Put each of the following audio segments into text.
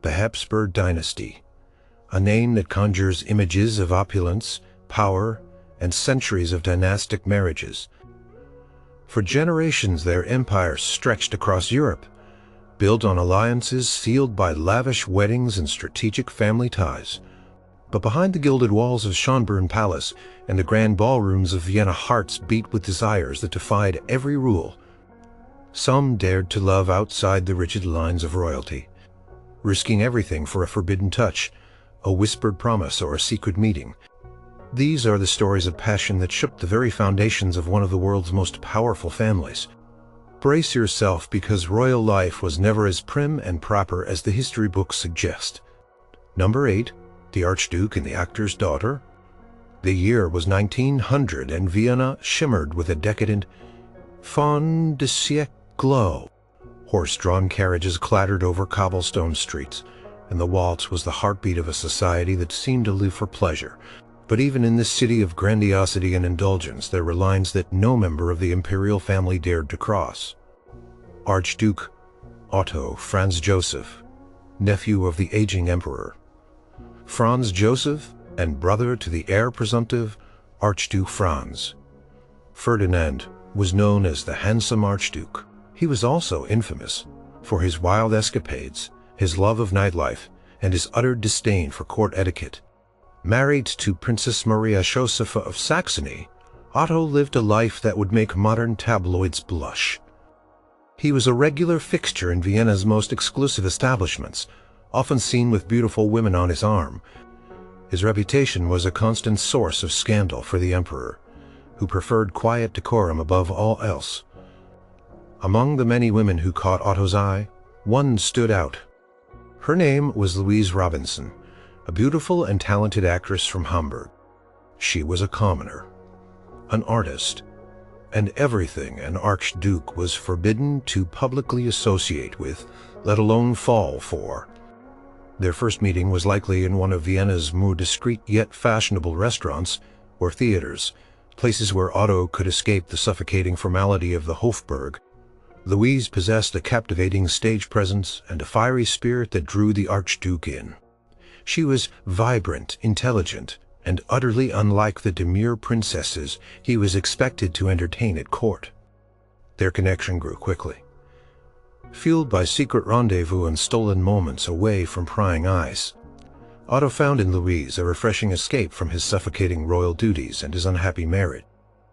The Habsburg Dynasty, a name that conjures images of opulence, power, and centuries of dynastic marriages. For generations their empire stretched across Europe, built on alliances sealed by lavish weddings and strategic family ties. But behind the gilded walls of Schönbrunn Palace and the grand ballrooms of Vienna, hearts beat with desires that defied every rule. Some dared to love outside the rigid lines of royalty, risking everything for a forbidden touch, a whispered promise, or a secret meeting. These are the stories of passion that shook the very foundations of one of the world's most powerful families. Brace yourself, because royal life was never as prim and proper as the history books suggest. Number 8. The Archduke and the Actor's Daughter. The year was 1900, and Vienna shimmered with a decadent fin de siècle glow. Horse-drawn carriages clattered over cobblestone streets, and the waltz was the heartbeat of a society that seemed to live for pleasure. But even in this city of grandiosity and indulgence, there were lines that no member of the imperial family dared to cross. Archduke Otto Franz Joseph, nephew of the aging emperor. Franz Joseph, and brother to the heir presumptive, Archduke Franz. Ferdinand was known as the handsome Archduke. He was also infamous for his wild escapades, his love of nightlife, and his utter disdain for court etiquette. Married to Princess Maria Josepha of Saxony, Otto lived a life that would make modern tabloids blush. He was a regular fixture in Vienna's most exclusive establishments, often seen with beautiful women on his arm. His reputation was a constant source of scandal for the emperor, who preferred quiet decorum above all else. Among the many women who caught Otto's eye, one stood out. Her name was Louise Robinson, a beautiful and talented actress from Hamburg. She was a commoner, an artist, and everything an archduke was forbidden to publicly associate with, let alone fall for. Their first meeting was likely in one of Vienna's more discreet yet fashionable restaurants or theaters, places where Otto could escape the suffocating formality of the Hofburg. Louise possessed a captivating stage presence and a fiery spirit that drew the Archduke in. She was vibrant, intelligent, and utterly unlike the demure princesses he was expected to entertain at court. Their connection grew quickly. Fueled by secret rendezvous and stolen moments away from prying eyes, Otto found in Louise a refreshing escape from his suffocating royal duties and his unhappy marriage.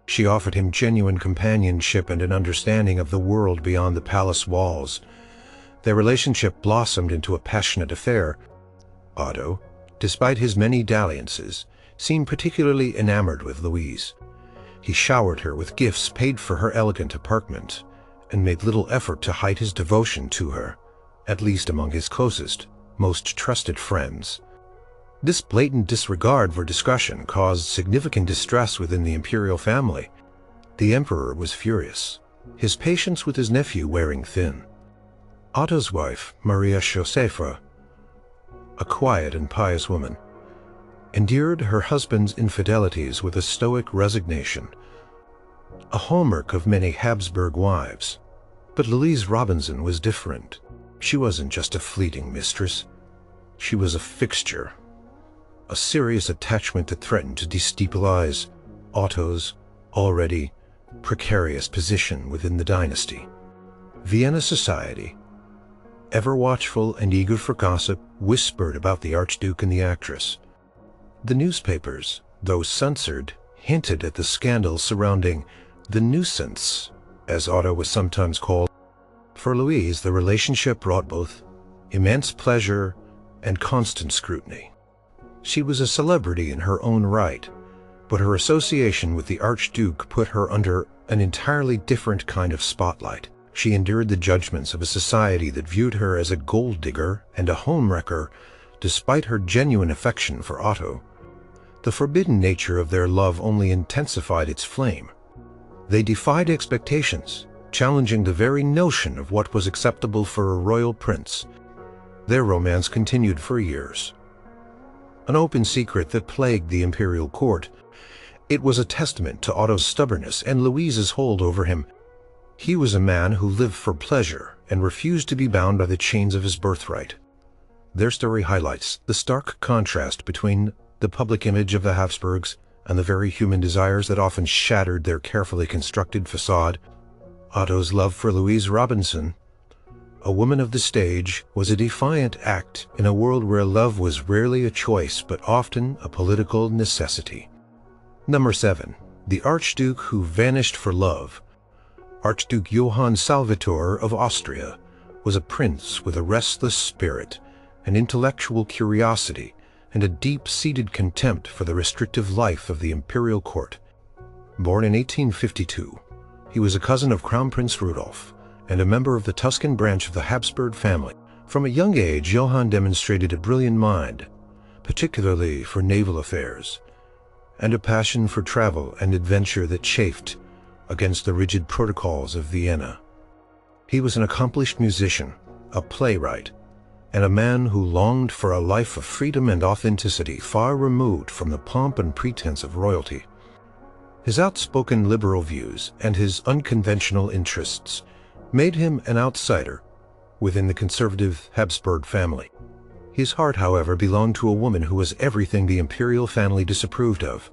She offered him genuine companionship and an understanding of the world beyond the palace walls. Their relationship blossomed into a passionate affair. Otto, despite his many dalliances, seemed particularly enamored with Louise. He showered her with gifts paid for her elegant apartment, and made little effort to hide his devotion to her, at least among his closest, most trusted friends. This blatant disregard for discretion caused significant distress within the imperial family. The emperor was furious, his patience with his nephew wearing thin. Otto's wife, Maria Josepha, a quiet and pious woman, endured her husband's infidelities with a stoic resignation, a hallmark of many Habsburg wives. But Louise Robinson was different. She wasn't just a fleeting mistress. She was a fixture, a serious attachment that threatened to destabilize Otto's already precarious position within the dynasty. Vienna society, ever watchful and eager for gossip, whispered about the Archduke and the actress. The newspapers, though censored, hinted at the scandals surrounding the nuisance, as Otto was sometimes called. For Louise, the relationship brought both immense pleasure and constant scrutiny. She was a celebrity in her own right, but her association with the Archduke put her under an entirely different kind of spotlight. She endured the judgments of a society that viewed her as a gold digger and a homewrecker, despite her genuine affection for Otto. The forbidden nature of their love only intensified its flame. They defied expectations, challenging the very notion of what was acceptable for a royal prince. Their romance continued for years, an open secret that plagued the imperial court. It was a testament to Otto's stubbornness and Louise's hold over him. He was a man who lived for pleasure and refused to be bound by the chains of his birthright. Their story highlights the stark contrast between the public image of the Habsburgs and the very human desires that often shattered their carefully constructed facade. Otto's love for Louise Robinson, a woman of the stage, was a defiant act in a world where love was rarely a choice but often a political necessity. Number 7. The Archduke who vanished for love. Archduke Johann Salvator of Austria was a prince with a restless spirit, an intellectual curiosity, and a deep-seated contempt for the restrictive life of the imperial court. Born in 1852, he was a cousin of Crown Prince Rudolf and a member of the Tuscan branch of the Habsburg family. From a young age, Johann demonstrated a brilliant mind, particularly for naval affairs, and a passion for travel and adventure that chafed against the rigid protocols of Vienna. He was an accomplished musician, a playwright, and a man who longed for a life of freedom and authenticity far removed from the pomp and pretense of royalty. His outspoken liberal views and his unconventional interests made him an outsider within the conservative Habsburg family. His heart, however, belonged to a woman who was everything the imperial family disapproved of: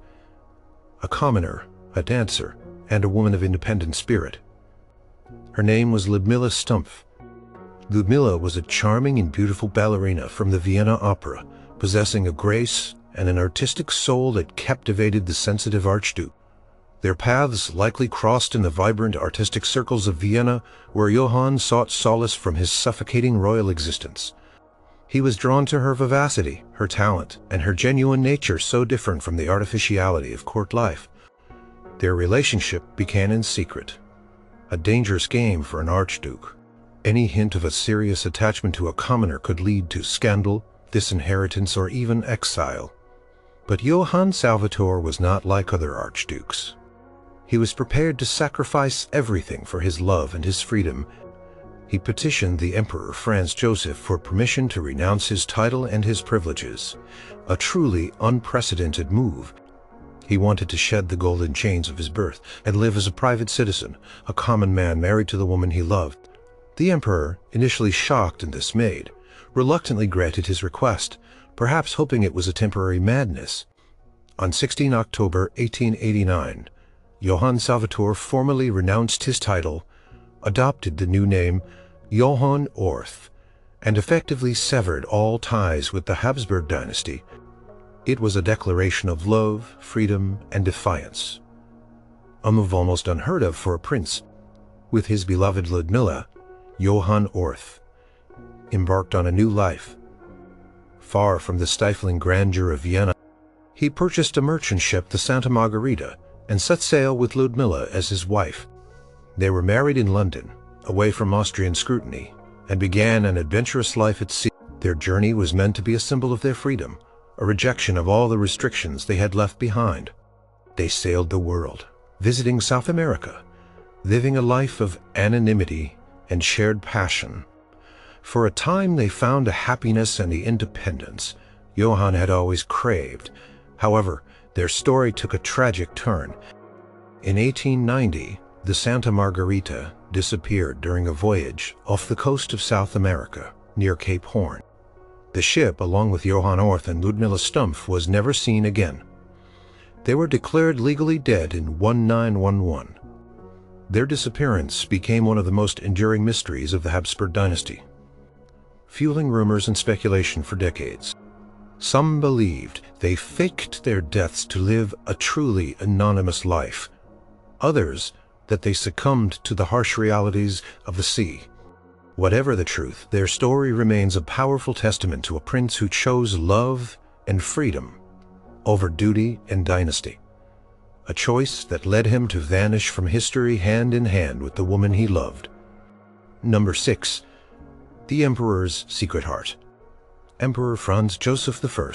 a commoner, a dancer, and a woman of independent spirit. Her name was Ludmilla Stumpf. Ludmilla was a charming and beautiful ballerina from the Vienna Opera, possessing a grace and an artistic soul that captivated the sensitive Archduke. Their paths likely crossed in the vibrant artistic circles of Vienna, where Johann sought solace from his suffocating royal existence. He was drawn to her vivacity, her talent, and her genuine nature so different from the artificiality of court life. Their relationship began in secret, a dangerous game for an archduke. Any hint of a serious attachment to a commoner could lead to scandal, disinheritance, or even exile. But Johann Salvator was not like other archdukes. He was prepared to sacrifice everything for his love and his freedom. He petitioned the Emperor Franz Joseph for permission to renounce his title and his privileges, a truly unprecedented move. He wanted to shed the golden chains of his birth and live as a private citizen, a common man married to the woman he loved. The emperor, initially shocked and dismayed, reluctantly granted his request, perhaps hoping it was a temporary madness. On 16 October 1889, Johann Salvator formally renounced his title, adopted the new name Johann Orth, and effectively severed all ties with the Habsburg dynasty. It was a declaration of love, freedom, and defiance, a move almost unheard of for a prince. With his beloved Ludmilla, Johann Orth embarked on a new life. Far from the stifling grandeur of Vienna, he purchased a merchant ship, the Santa Margherita, and set sail with Ludmilla as his wife. They were married in London, away from Austrian scrutiny, and began an adventurous life at sea. Their journey was meant to be a symbol of their freedom, a rejection of all the restrictions they had left behind. They sailed the world, visiting South America, living a life of anonymity and shared passion. For a time they found a happiness and the independence Johann had always craved. However, their story took a tragic turn. In 1890, the Santa Margherita disappeared during a voyage off the coast of South America, near Cape Horn. The ship, along with Johann Orth and Ludmilla Stumpf, was never seen again. They were declared legally dead in 1911. Their disappearance became one of the most enduring mysteries of the Habsburg dynasty, fueling rumors and speculation for decades. Some believed they faked their deaths to live a truly anonymous life. Others, that they succumbed to the harsh realities of the sea. Whatever the truth, their story remains a powerful testament to a prince who chose love and freedom over duty and dynasty, a choice that led him to vanish from history hand in hand with the woman he loved. Number 6. The Emperor's Secret Heart. Emperor Franz Joseph I,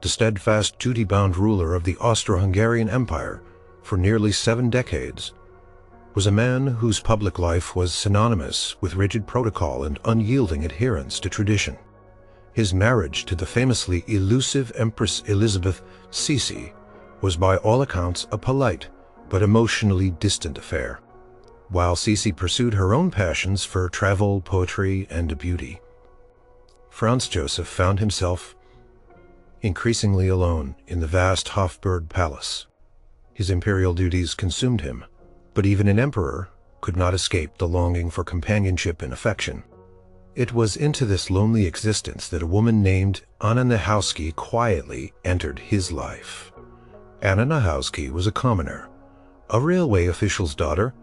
the steadfast, duty-bound ruler of the Austro-Hungarian Empire for nearly 7 decades, was a man whose public life was synonymous with rigid protocol and unyielding adherence to tradition. His marriage to the famously elusive Empress Elizabeth Sisi was by all accounts a polite but emotionally distant affair. While Sisi pursued her own passions for travel, poetry, and beauty, Franz Joseph found himself increasingly alone in the vast Habsburg palace. His imperial duties consumed him, but even an emperor could not escape the longing for companionship and affection. It was into this lonely existence that a woman named Anna Nahowski quietly entered his life. Anna Nahowski was a commoner, a railway official's daughter,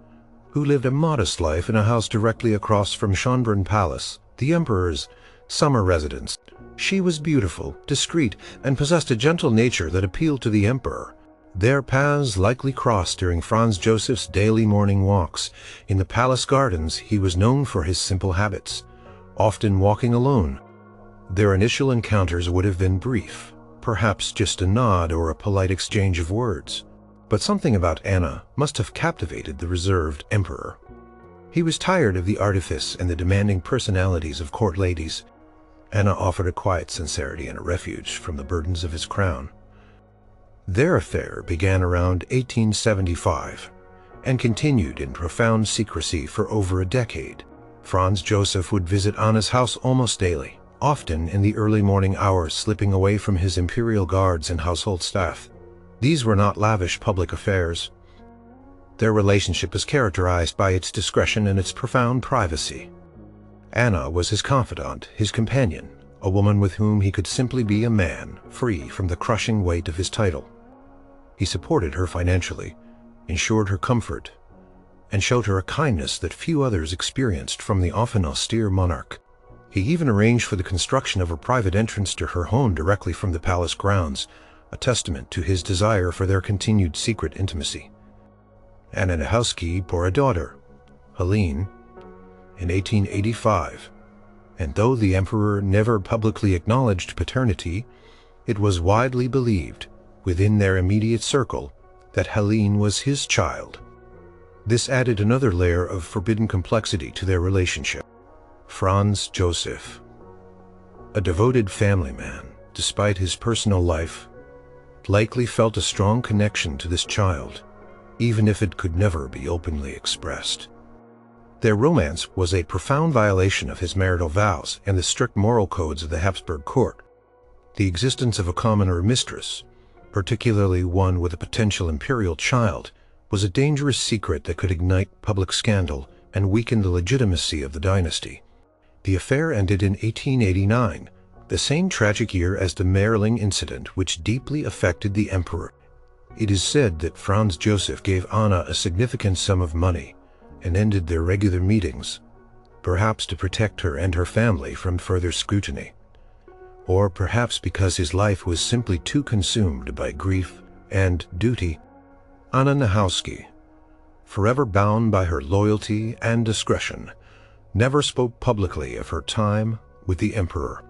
who lived a modest life in a house directly across from Schönbrunn Palace, the emperor's summer residence. She was beautiful, discreet, and possessed a gentle nature that appealed to the emperor. Their paths likely crossed during Franz Joseph's daily morning walks. In the palace gardens, he was known for his simple habits, often walking alone. Their initial encounters would have been brief, perhaps just a nod or a polite exchange of words. But something about Anna must have captivated the reserved emperor. He was tired of the artifice and the demanding personalities of court ladies. Anna offered a quiet sincerity and a refuge from the burdens of his crown. Their affair began around 1875 and continued in profound secrecy for over a decade. Franz Joseph would visit Anna's house almost daily, often in the early morning hours, slipping away from his imperial guards and household staff. These were not lavish public affairs. Their relationship was characterized by its discretion and its profound privacy. Anna was his confidant, his companion, a woman with whom he could simply be a man, free from the crushing weight of his title. He supported her financially, ensured her comfort, and showed her a kindness that few others experienced from the often austere monarch. He even arranged for the construction of a private entrance to her home directly from the palace grounds, a testament to his desire for their continued secret intimacy. Anna Nahowski bore a daughter, Helene, in 1885, and though the emperor never publicly acknowledged paternity, it was widely believed within their immediate circle that Helene was his child. This added another layer of forbidden complexity to their relationship. Franz Joseph, a devoted family man, despite his personal life, likely felt a strong connection to this child, even if it could never be openly expressed. Their romance was a profound violation of his marital vows and the strict moral codes of the Habsburg court. The existence of a commoner mistress, particularly one with a potential imperial child, was a dangerous secret that could ignite public scandal and weaken the legitimacy of the dynasty. The affair ended in 1889, the same tragic year as the Merling incident, which deeply affected the emperor. It is said that Franz Joseph gave Anna a significant sum of money and ended their regular meetings, perhaps to protect her and her family from further scrutiny, or perhaps because his life was simply too consumed by grief and duty. Anna Nahowski, forever bound by her loyalty and discretion, never spoke publicly of her time with the emperor.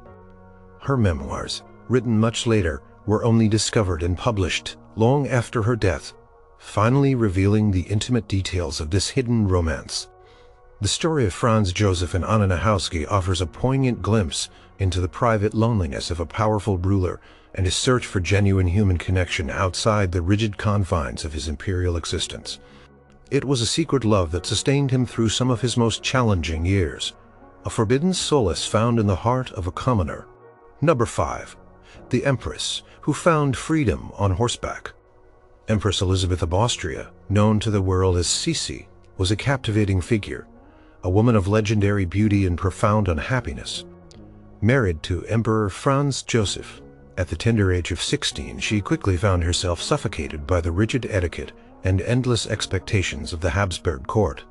Her memoirs, written much later, were only discovered and published long after her death, finally revealing the intimate details of this hidden romance. The story of Franz Joseph and Anna Nahowski offers a poignant glimpse into the private loneliness of a powerful ruler and his search for genuine human connection outside the rigid confines of his imperial existence. It was a secret love that sustained him through some of his most challenging years, a forbidden solace found in the heart of a commoner. Number 5. The Empress, who found freedom on horseback. Empress Elizabeth of Austria, known to the world as Sisi, was a captivating figure, a woman of legendary beauty and profound unhappiness. Married to Emperor Franz Joseph, at the tender age of 16, she quickly found herself suffocated by the rigid etiquette and endless expectations of the Habsburg court.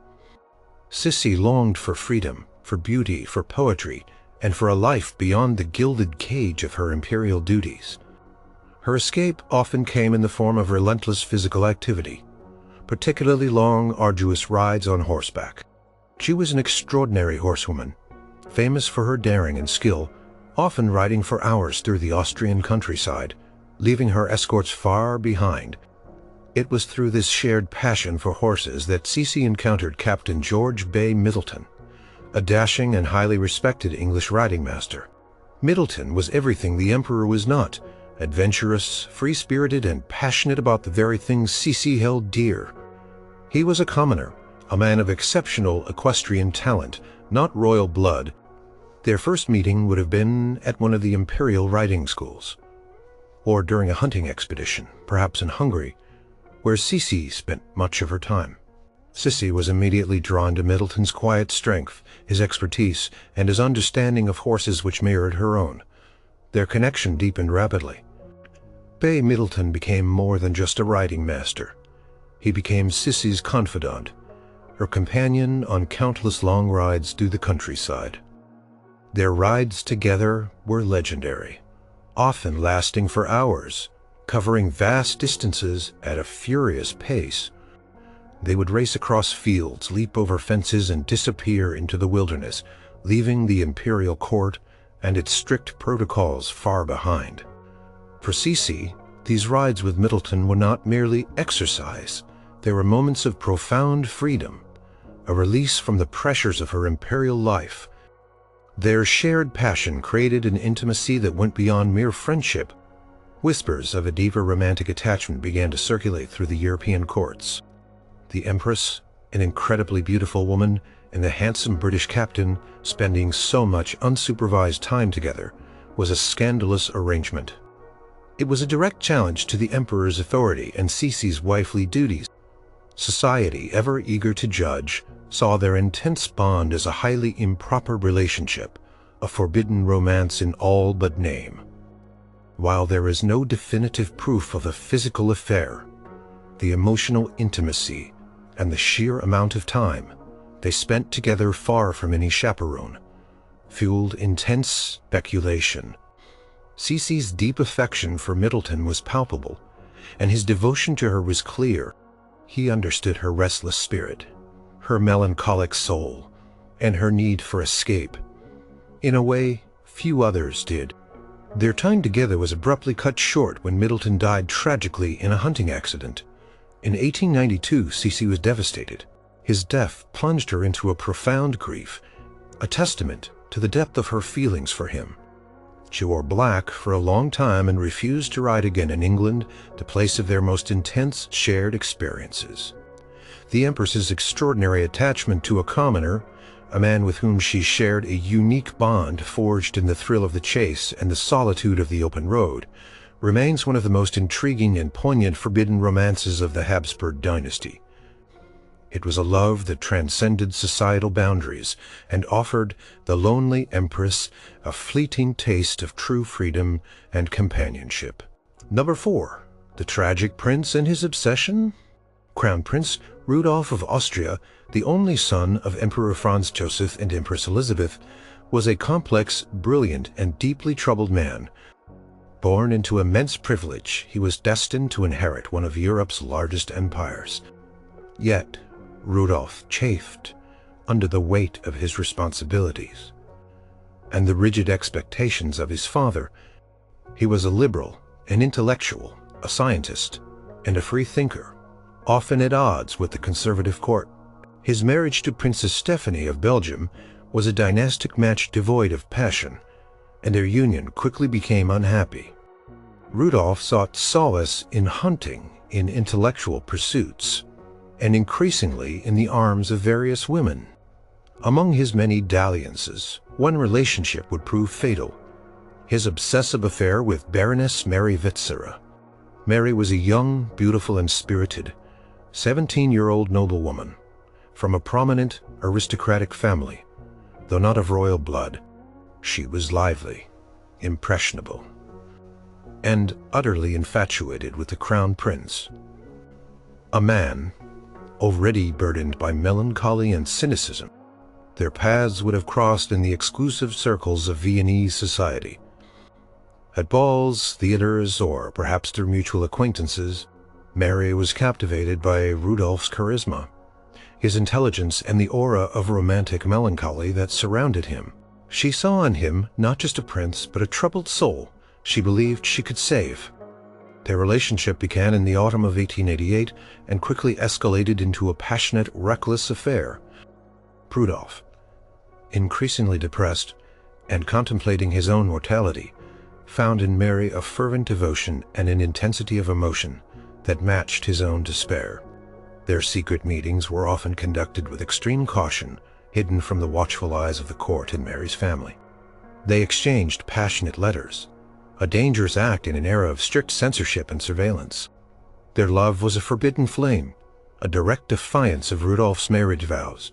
Sisi longed for freedom, for beauty, for poetry, and for a life beyond the gilded cage of her imperial duties. Her escape often came in the form of relentless physical activity, particularly long, arduous rides on horseback. She was an extraordinary horsewoman, famous for her daring and skill, often riding for hours through the Austrian countryside, leaving her escorts far behind. It was through this shared passion for horses that Sisi encountered Captain George Bay Middleton, a dashing and highly respected English riding master. Middleton was everything the emperor was not: adventurous, free-spirited, and passionate about the very things Sisi held dear. He was a commoner, a man of exceptional equestrian talent, not royal blood, Their first meeting would have been at one of the imperial riding schools, or during a hunting expedition, perhaps in Hungary, where Sisi spent much of her time. Sisi was immediately drawn to Middleton's quiet strength, his expertise, and his understanding of horses which mirrored her own. Their connection deepened rapidly. Bay Middleton became more than just a riding master. He became Sisi's confidant, her companion on countless long rides through the countryside. Their rides together were legendary, often lasting for hours, covering vast distances at a furious pace. They would race across fields, leap over fences, and disappear into the wilderness, leaving the imperial court and its strict protocols far behind. For Sisi, these rides with Middleton were not merely exercise. They were moments of profound freedom, a release from the pressures of her imperial life. Their shared passion created an intimacy that went beyond mere friendship. Whispers of a deeper romantic attachment began to circulate through the European courts. The Empress, an incredibly beautiful woman, and the handsome British captain spending so much unsupervised time together was a scandalous arrangement. It was a direct challenge to the emperor's authority and Sisi's wifely duties. Society, ever eager to judge, saw their intense bond as a highly improper relationship, a forbidden romance in all but name. While there is no definitive proof of a physical affair, the emotional intimacy and the sheer amount of time they spent together far from any chaperone fueled intense speculation. Sisi's deep affection for Middleton was palpable, and his devotion to her was clear. He understood her restless spirit, her melancholic soul, and her need for escape, in a way few others did. Their time together was abruptly cut short when Middleton died tragically in a hunting accident. In 1892, Sisi was devastated. His death plunged her into a profound grief, a testament to the depth of her feelings for him. She wore black for a long time and refused to ride again in England, the place of their most intense shared experiences. The Empress's extraordinary attachment to a commoner, a man with whom she shared a unique bond forged in the thrill of the chase and the solitude of the open road, remains one of the most intriguing and poignant forbidden romances of the Habsburg dynasty. It was a love that transcended societal boundaries and offered the lonely empress a fleeting taste of true freedom and companionship. Number 4. The tragic prince and his obsession? Crown Prince Rudolf of Austria, the only son of Emperor Franz Joseph and Empress Elizabeth, was a complex, brilliant, and deeply troubled man. Born into immense privilege, he was destined to inherit one of Europe's largest empires. Yet, Rudolf chafed under the weight of his responsibilities and the rigid expectations of his father. He was a liberal, an intellectual, a scientist, and a free thinker, often at odds with the conservative court. His marriage to Princess Stephanie of Belgium was a dynastic match devoid of passion, and their union quickly became unhappy. Rudolf sought solace in hunting, in intellectual pursuits, and increasingly in the arms of various women. Among his many dalliances, one relationship would prove fatal: his obsessive affair with Baroness Mary Witzera. Mary was a young, beautiful, and spirited 17-year-old noblewoman from a prominent aristocratic family. Though not of royal blood, she was lively, impressionable, and utterly infatuated with the crown prince, a man already burdened by melancholy and cynicism. Their paths would have crossed in the exclusive circles of Viennese society. At balls, theaters, or perhaps through mutual acquaintances, Mary was captivated by Rudolf's charisma, his intelligence, and the aura of romantic melancholy that surrounded him. She saw in him not just a prince, but a troubled soul she believed she could save. Their relationship began in the autumn of 1888 and quickly escalated into a passionate, reckless affair. Rudolf, increasingly depressed and contemplating his own mortality, found in Mary a fervent devotion and an intensity of emotion that matched his own despair. Their secret meetings were often conducted with extreme caution, hidden from the watchful eyes of the court and Mary's family. They exchanged passionate letters, a dangerous act in an era of strict censorship and surveillance. Their love was a forbidden flame, a direct defiance of Rudolph's marriage vows,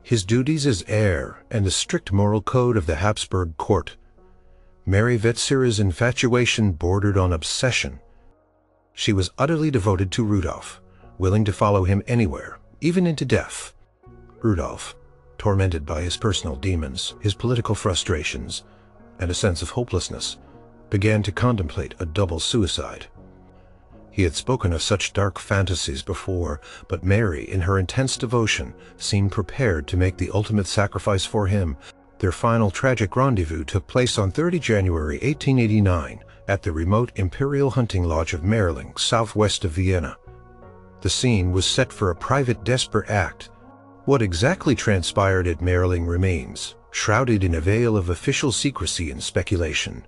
his duties as heir, and the strict moral code of the Habsburg court. Mary Wetzera's infatuation bordered on obsession. She was utterly devoted to Rudolph, willing to follow him anywhere, even into death. Rudolph, tormented by his personal demons, his political frustrations, and a sense of hopelessness, began to contemplate a double suicide. He had spoken of such dark fantasies before, but Mary, in her intense devotion, seemed prepared to make the ultimate sacrifice for him. Their final tragic rendezvous took place on 30 January 1889 at the remote imperial hunting lodge of Merling, southwest of Vienna. The scene was set for a private, desperate act. What exactly transpired at Merling remains, shrouded in a veil of official secrecy and speculation.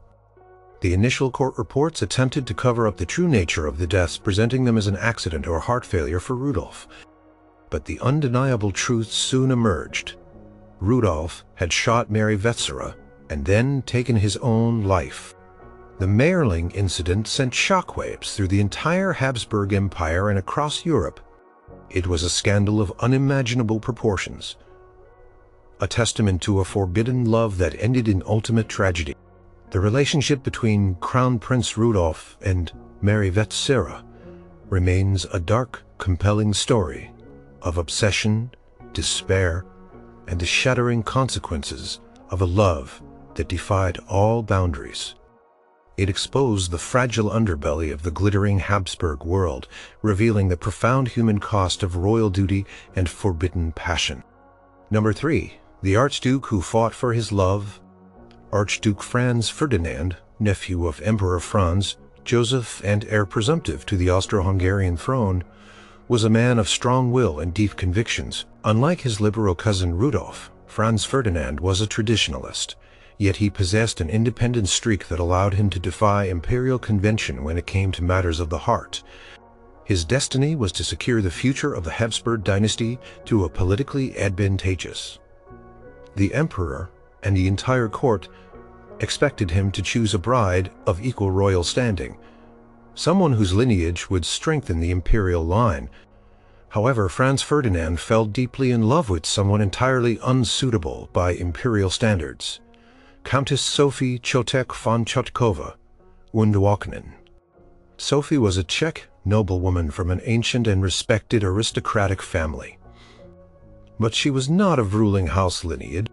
The initial court reports attempted to cover up the true nature of the deaths, presenting them as an accident or heart failure for Rudolph. But the undeniable truth soon emerged. Rudolph had shot Mary Wetzera and then taken his own life. The Merling incident sent shockwaves through the entire Habsburg Empire and across Europe. It was a scandal of unimaginable proportions, a testament to a forbidden love that ended in ultimate tragedy. The relationship between Crown Prince Rudolph and Mary Wetzera remains a dark, compelling story of obsession, despair, and the shattering consequences of a love that defied all boundaries. It exposed the fragile underbelly of the glittering Habsburg world, revealing the profound human cost of royal duty and forbidden passion. Number 3. The Archduke who fought for his love. Archduke Franz Ferdinand, nephew of Emperor Franz Joseph and heir presumptive to the Austro-Hungarian throne, was a man of strong will and deep convictions. Unlike his liberal cousin Rudolph, Franz Ferdinand was a traditionalist, yet he possessed an independent streak that allowed him to defy imperial convention when it came to matters of the heart. His destiny was to secure the future of the Habsburg dynasty through a politically advantageous. The emperor and the entire court expected him to choose a bride of equal royal standing, someone whose lineage would strengthen the imperial line. However, Franz Ferdinand fell deeply in love with someone entirely unsuitable by imperial standards, Countess Sophie Chotek von Chotkova Undwoknin. Sophie was a Czech noblewoman from an ancient and respected aristocratic family. But she was not of ruling house lineage.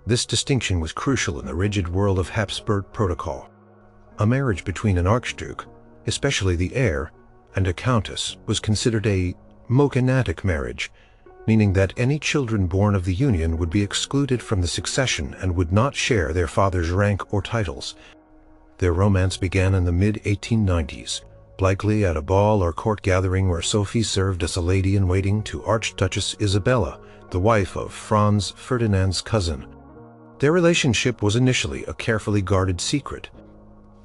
This distinction was crucial in the rigid world of Habsburg protocol. A marriage between an archduke, especially the heir, and a countess was considered a morganatic marriage, meaning that any children born of the union would be excluded from the succession and would not share their father's rank or titles. Their romance began in the mid-1890s, likely at a ball or court gathering where Sophie served as a lady-in-waiting to Archduchess Isabella, the wife of Franz Ferdinand's cousin. Their relationship was initially a carefully guarded secret.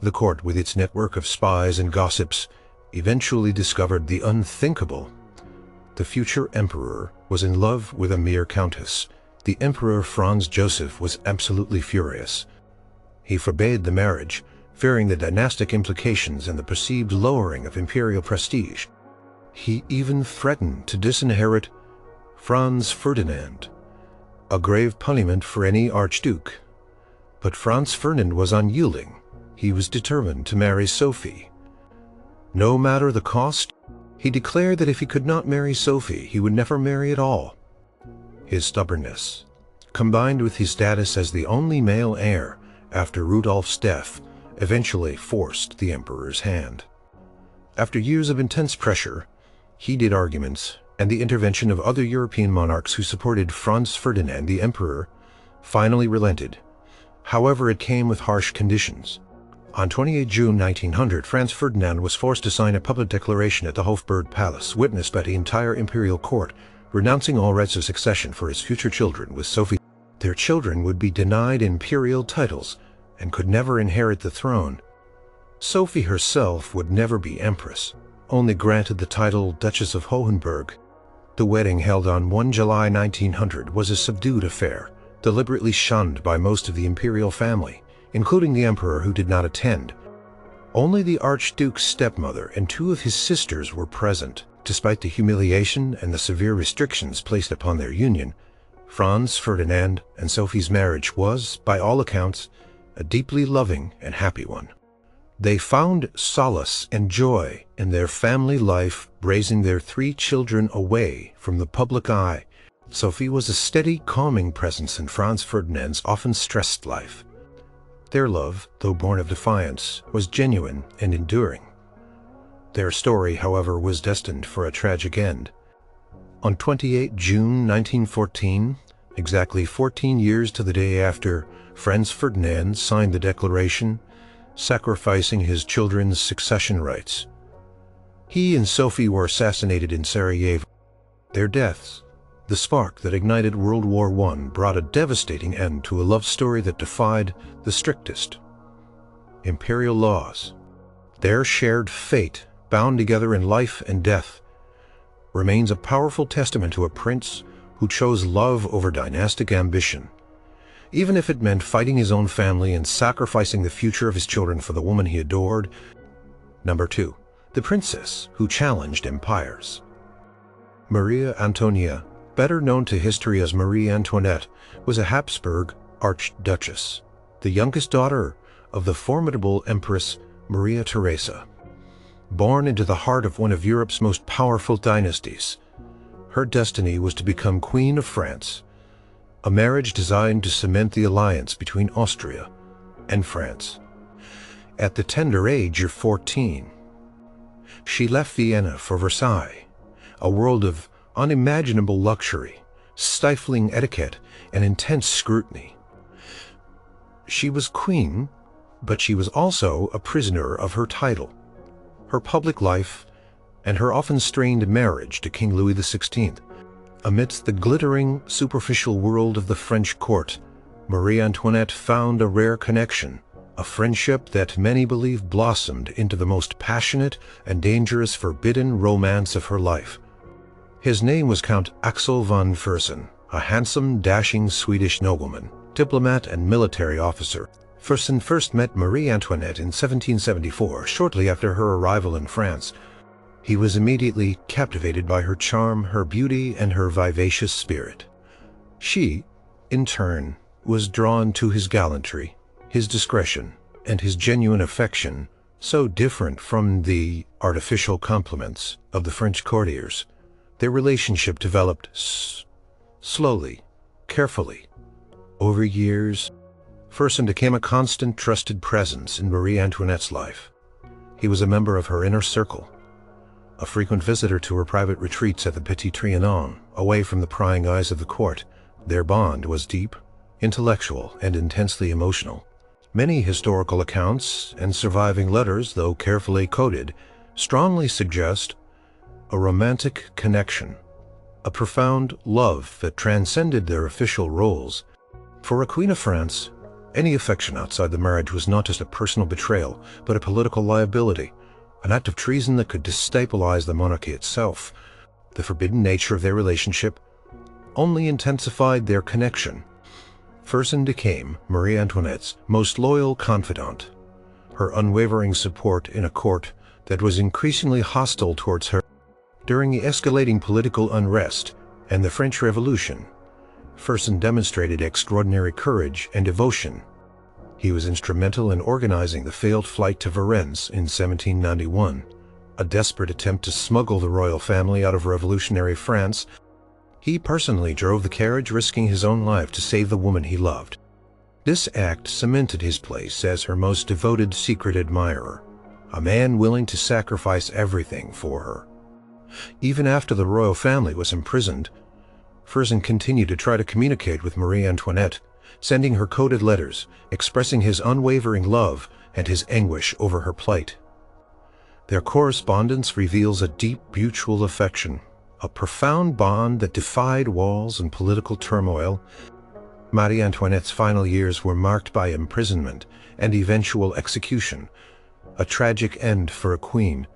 The court, with its network of spies and gossips, eventually discovered the unthinkable. The future emperor was in love with a mere countess. The Emperor Franz Joseph was absolutely furious. He forbade the marriage, fearing the dynastic implications and the perceived lowering of imperial prestige. He even threatened to disinherit Franz Ferdinand, a grave punishment for any archduke. But Franz Ferdinand was unyielding. He was determined to marry Sophie. No matter the cost, he declared that if he could not marry Sophie, he would never marry at all. His stubbornness, combined with his status as the only male heir after Rudolph's death, eventually forced the emperor's hand. After years of intense pressure, heated arguments, and the intervention of other European monarchs who supported Franz Ferdinand, the emperor finally relented. However, it came with harsh conditions. On 28 June 1900, Franz Ferdinand was forced to sign a public declaration at the Hofburg Palace, witnessed by the entire imperial court, renouncing all rights of succession for his future children with Sophie. Their children would be denied imperial titles and could never inherit the throne. Sophie herself would never be empress, only granted the title Duchess of Hohenberg. The wedding, held on 1 July 1900, was a subdued affair, deliberately shunned by most of the imperial family. including the emperor who did not attend. Only the Archduke's stepmother and two of his sisters were present. Despite the humiliation and the severe restrictions placed upon their union, Franz Ferdinand and Sophie's marriage was, by all accounts, a deeply loving and happy one. They found solace and joy in their family life, raising their 3 children away from the public eye. Sophie was a steady, calming presence in Franz Ferdinand's often stressed life. Their love, though born of defiance, was genuine and enduring. Their story, however, was destined for a tragic end. On 28 June 1914, exactly 14 years to the day after Franz Ferdinand signed the declaration, sacrificing his children's succession rights, he and Sophie were assassinated in Sarajevo. Their deaths, the spark that ignited World War I, brought a devastating end to a love story that defied the strictest imperial laws. Their shared fate, bound together in life and death, remains a powerful testament to a prince who chose love over dynastic ambition, even if it meant fighting his own family and sacrificing the future of his children for the woman he adored. Number 2. The princess who challenged empires. Maria Antonia, better known to history as Marie Antoinette, was a Habsburg archduchess, the youngest daughter of the formidable Empress Maria Theresa. Born into the heart of one of Europe's most powerful dynasties, her destiny was to become Queen of France, a marriage designed to cement the alliance between Austria and France. At the tender age of 14, she left Vienna for Versailles, a world of unimaginable luxury, stifling etiquette, and intense scrutiny. She was queen, but she was also a prisoner of her title, her public life, and her often strained marriage to King Louis XVI. Amidst the glittering, superficial world of the French court, Marie Antoinette found a rare connection, a friendship that many believe blossomed into the most passionate and dangerous forbidden romance of her life. His name was Count Axel von Fersen, a handsome, dashing Swedish nobleman, diplomat and military officer. Fersen first met Marie Antoinette in 1774, shortly after her arrival in France. He was immediately captivated by her charm, her beauty, and her vivacious spirit. She, in turn, was drawn to his gallantry, his discretion, and his genuine affection, so different from the artificial compliments of the French courtiers. Their relationship developed slowly, carefully. Over years, Fersen became a constant, trusted presence in Marie Antoinette's life. He was a member of her inner circle, a frequent visitor to her private retreats at the Petit Trianon, away from the prying eyes of the court. Their bond was deep, intellectual, and intensely emotional. Many historical accounts and surviving letters, though carefully coded, strongly suggest a romantic connection, a profound love that transcended their official roles. For a Queen of France, any affection outside the marriage was not just a personal betrayal, but a political liability, an act of treason that could destabilize the monarchy itself. The forbidden nature of their relationship only intensified their connection. Fersen became Marie Antoinette's most loyal confidant, her unwavering support in a court that was increasingly hostile towards her. During the escalating political unrest and the French Revolution, Fersen demonstrated extraordinary courage and devotion. He was instrumental in organizing the failed flight to Varennes in 1791, a desperate attempt to smuggle the royal family out of revolutionary France. He personally drove the carriage, risking his own life to save the woman he loved. This act cemented his place as her most devoted secret admirer, a man willing to sacrifice everything for her. Even after the royal family was imprisoned, Fersen continued to try to communicate with Marie Antoinette, sending her coded letters, expressing his unwavering love and his anguish over her plight. Their correspondence reveals a deep mutual affection, a profound bond that defied walls and political turmoil. Marie Antoinette's final years were marked by imprisonment and eventual execution, a tragic end for a queen.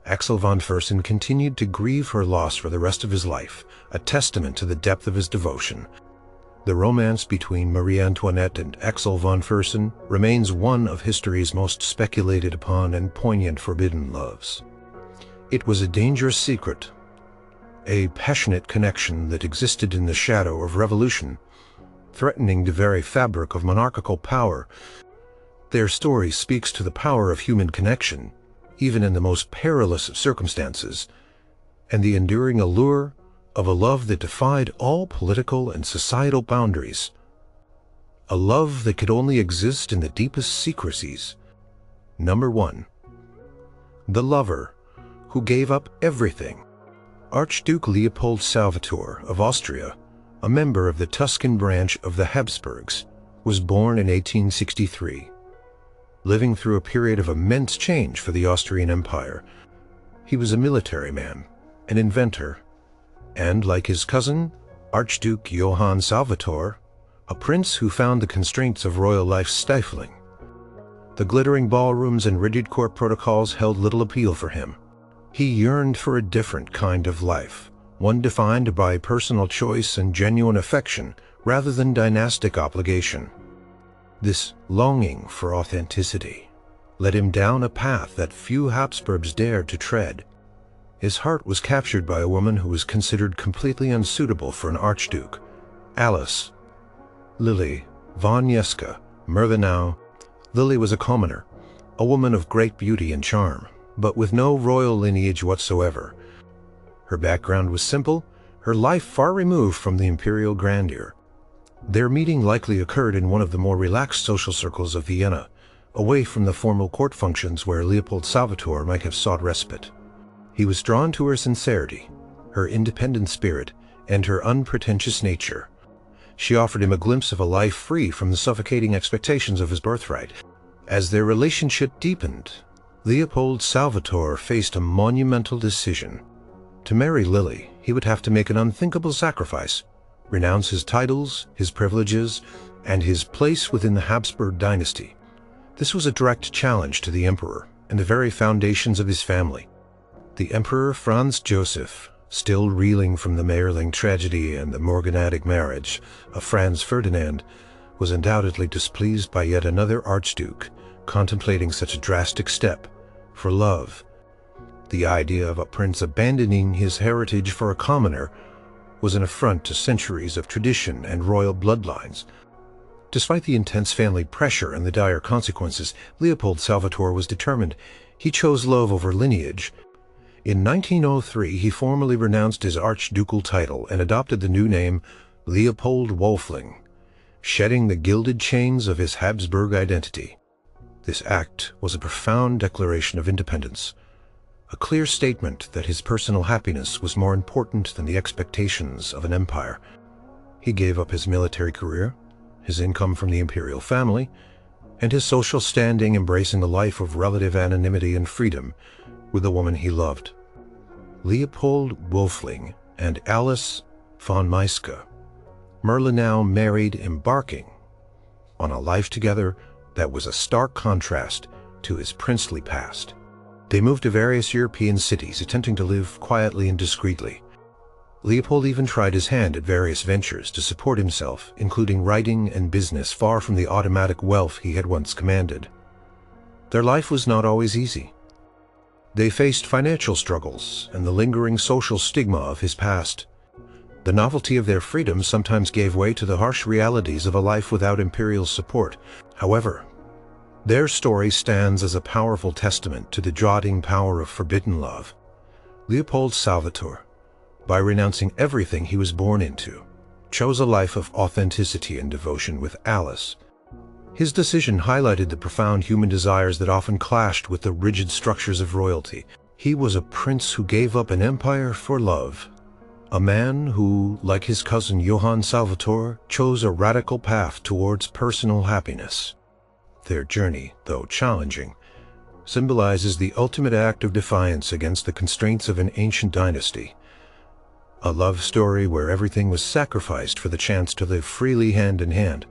Axel von Fersen continued to grieve her loss for the rest of his life, a testament to the depth of his devotion. The romance between Marie Antoinette and Axel von Fersen remains one of history's most speculated upon and poignant forbidden loves. It was a dangerous secret, a passionate connection that existed in the shadow of revolution, threatening the very fabric of monarchical power. Their story speaks to the power of human connection, even in the most perilous of circumstances, and the enduring allure of a love that defied all political and societal boundaries. A love that could only exist in the deepest secrecies. Number 1. The lover who gave up everything. Archduke Leopold Salvator of Austria, a member of the Tuscan branch of the Habsburgs, was born in 1863. Living through a period of immense change for the Austrian Empire, he was a military man, an inventor, and, like his cousin, Archduke Johann Salvator, a prince who found the constraints of royal life stifling. The glittering ballrooms and rigid court protocols held little appeal for him. He yearned for a different kind of life, one defined by personal choice and genuine affection rather than dynastic obligation. This longing for authenticity led him down a path that few Habsburgs dared to tread. His heart was captured by a woman who was considered completely unsuitable for an archduke, Alice Lily von Mervenau. Lily was a commoner, a woman of great beauty and charm, but with no royal lineage whatsoever. Her background was simple, her life far removed from the imperial grandeur. Their meeting likely occurred in one of the more relaxed social circles of Vienna, away from the formal court functions where Leopold Salvator might have sought respite. He was drawn to her sincerity, her independent spirit, and her unpretentious nature. She offered him a glimpse of a life free from the suffocating expectations of his birthright. As their relationship deepened, Leopold Salvator faced a monumental decision. To marry Lily, he would have to make an unthinkable sacrifice, renounce his titles, his privileges, and his place within the Habsburg dynasty. This was a direct challenge to the emperor and the very foundations of his family. The Emperor Franz Joseph, still reeling from the Mayerling tragedy and the morganatic marriage of Franz Ferdinand, was undoubtedly displeased by yet another archduke contemplating such a drastic step for love. The idea of a prince abandoning his heritage for a commoner was an affront to centuries of tradition and royal bloodlines. Despite the intense family pressure and the dire consequences, Leopold Salvator was determined. He chose love over lineage. In 1903, he formally renounced his archducal title and adopted the new name Leopold Wolfling, shedding the gilded chains of his Habsburg identity. This act was a profound declaration of independence, a clear statement that his personal happiness was more important than the expectations of an empire. He gave up his military career, his income from the imperial family, and his social standing, embracing a life of relative anonymity and freedom with the woman he loved. Leopold Wolfling and Alice von Mervenau married, embarking on a life together that was a stark contrast to his princely past. They moved to various European cities, attempting to live quietly and discreetly. Leopold even tried his hand at various ventures to support himself, including writing and business, far from the automatic wealth he had once commanded. Their life was not always easy. They faced financial struggles and the lingering social stigma of his past. The novelty of their freedom sometimes gave way to the harsh realities of a life without imperial support. However, their story stands as a powerful testament to the draughting power of forbidden love. Leopold Salvator, by renouncing everything he was born into, chose a life of authenticity and devotion with Alice. His decision highlighted the profound human desires that often clashed with the rigid structures of royalty. He was a prince who gave up an empire for love, a man who, like his cousin Johann Salvator, chose a radical path towards personal happiness. Their journey, though challenging, symbolizes the ultimate act of defiance against the constraints of an ancient dynasty. A love story where everything was sacrificed for the chance to live freely hand in hand.